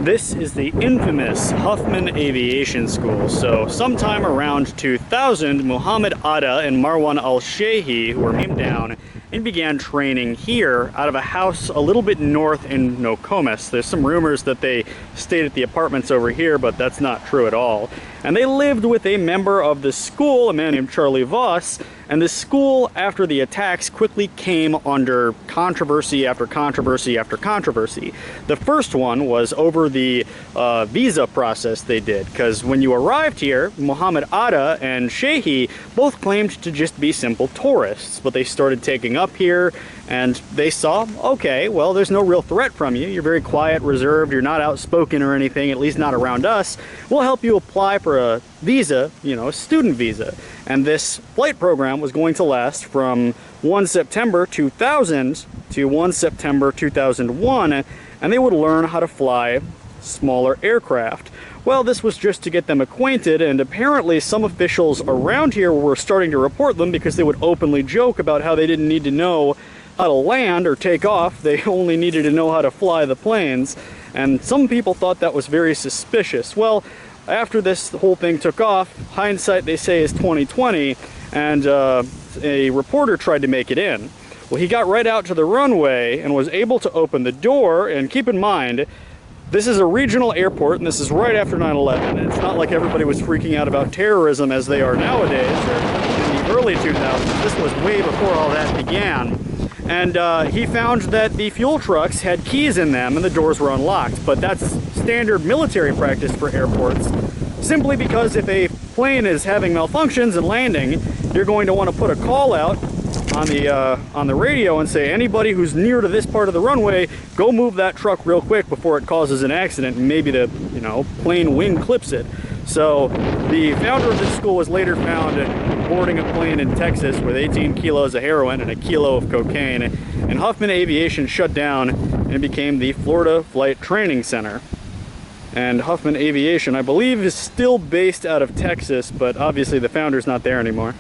This is the infamous Huffman Aviation School. So sometime around 2000, Muhammad Atta and Marwan al-Shehi were beamed down and began training here out of a house a little bit north in Nokomis. There's some rumors that they stayed at the apartments over here, but that's not true at all. And they lived with a member of the school, a man named Charlie Voss, and the school, after the attacks, quickly came under controversy after controversy after controversy. The first one was over the visa process they did, because when you arrived here, Muhammad Atta and Shehi both claimed to just be simple tourists, but they started taking up here, and they saw, okay, well, there's no real threat from you. You're very quiet, reserved, you're not outspoken or anything, at least not around us. We'll help you apply for a visa, you know, a student visa. And this flight program was going to last from 1 September 2000 to 1 September 2001, and they would learn how to fly smaller aircraft. Well, this was just to get them acquainted, and apparently some officials around here were starting to report them because they would openly joke about how they didn't need to know how to land or take off. They only needed to know how to fly the planes, and some people thought that was very suspicious. Well, after this whole thing took off, hindsight, they say, is 2020, and a reporter tried to make it in. Well, he got right out to the runway and was able to open the door, and keep in mind, this is a regional airport, and this is right after 9/11. It's not like everybody was freaking out about terrorism as they are nowadays, or in the early 2000s. This was way before all that began. And he found that the fuel trucks had keys in them and the doors were unlocked. But that's standard military practice for airports, simply because if a plane is having malfunctions and landing, you're going to want to put a call out on the radio and say, anybody who's near to this part of the runway, go move that truck real quick before it causes an accident and maybe the, you know, plane wing clips it. So the founder of this school was later found boarding a plane in Texas with 18 kilos of heroin and a kilo of cocaine, and Huffman Aviation shut down and became the Florida Flight Training Center. And Huffman Aviation, I believe, is still based out of Texas, but obviously the founder's not there anymore.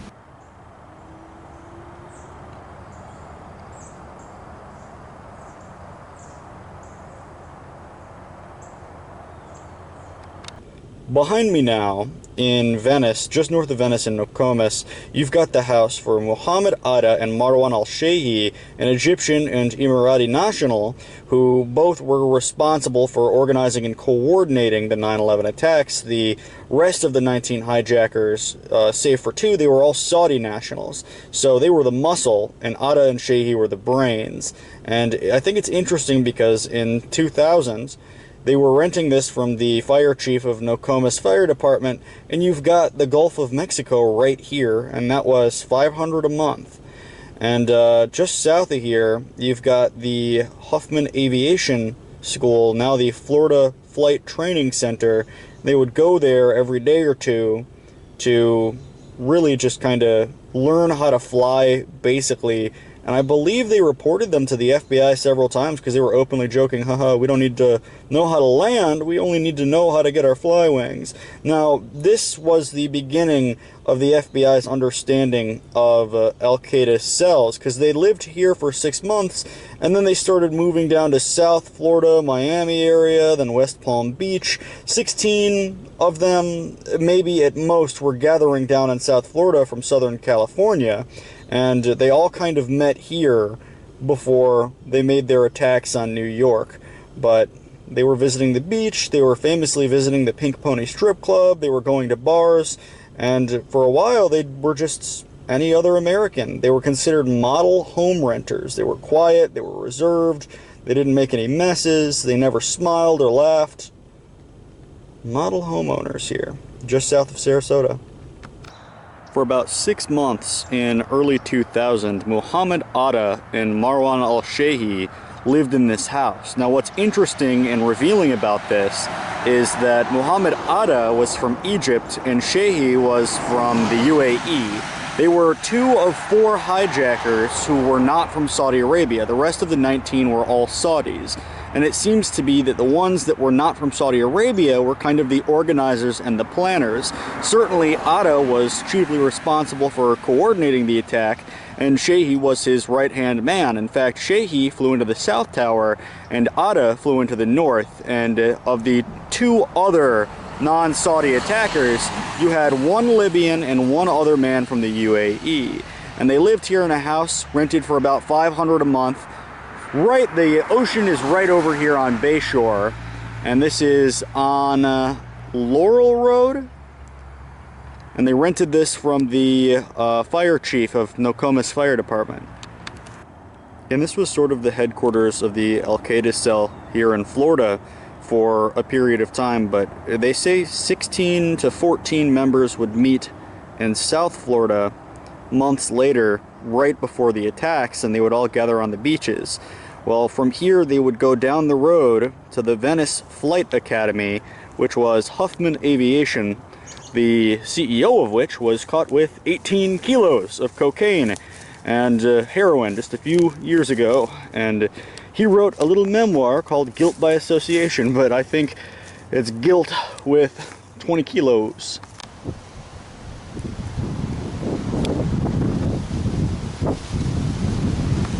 Behind me now, in Venice, just north of Venice in Nokomis, you've got the house for Muhammad Atta and Marwan al-Shehi, an Egyptian and Emirati national, who both were responsible for organizing and coordinating the 9/11 attacks. The rest of the 19 hijackers, save for 2, they were all Saudi nationals. So they were the muscle, and Atta and Shehi were the brains. And I think it's interesting because in 2000, they were renting this from the fire chief of Nokomis Fire Department, and you've got the Gulf of Mexico right here, and that was $500 a month. And just south of here, you've got the Huffman Aviation School, now the Florida Flight Training Center. They would go there every day or two to really just kind of learn how to fly, basically. And I believe they reported them to the FBI several times because they were openly joking, haha, we don't need to know how to land, we only need to know how to get our fly wings. Now, this was the beginning of the FBI's understanding of Al-Qaeda cells, because they lived here for 6 months, and then they started moving down to South Florida, Miami area, then West Palm Beach. 16 of them, maybe at most, were gathering down in South Florida from Southern California. And they all kind of met here before they made their attacks on New York. But they were visiting the beach, they were famously visiting the Pink Pony Strip Club, they were going to bars, and for a while they were just any other American. They were considered model home renters. They were quiet, they were reserved, they didn't make any messes, they never smiled or laughed. Model homeowners here, just south of Sarasota. For about 6 months in early 2000, Muhammad Atta and Marwan al-Shehi lived in this house. Now, what's interesting and revealing about this is that Muhammad Atta was from Egypt and Shehi was from the UAE. They were 2 of 4 hijackers who were not from Saudi Arabia. The rest of the 19 were all Saudis. And it seems to be that the ones that were not from Saudi Arabia were kind of the organizers and the planners. Certainly, Atta was chiefly responsible for coordinating the attack, and Sheehy was his right-hand man. In fact, Sheehy flew into the South Tower, and Atta flew into the North, and of the two other non-Saudi attackers, you had one Libyan and one other man from the UAE. And they lived here in a house rented for about $500 a month. Right, the ocean is right over here on Bayshore, and this is on Laurel Road. And they rented this from the fire chief of Nokomis Fire Department. And this was sort of the headquarters of the Al-Qaeda cell here in Florida for a period of time, but they say 16 to 14 members would meet in South Florida months later, right before the attacks, and they would all gather on the beaches. Well, from here they would go down the road to the Venice Flight Academy, which was Huffman Aviation, the CEO of which was caught with 18 kilos of cocaine and heroin just a few years ago. And he wrote a little memoir called Guilt by Association, but I think it's guilt with 20 kilos.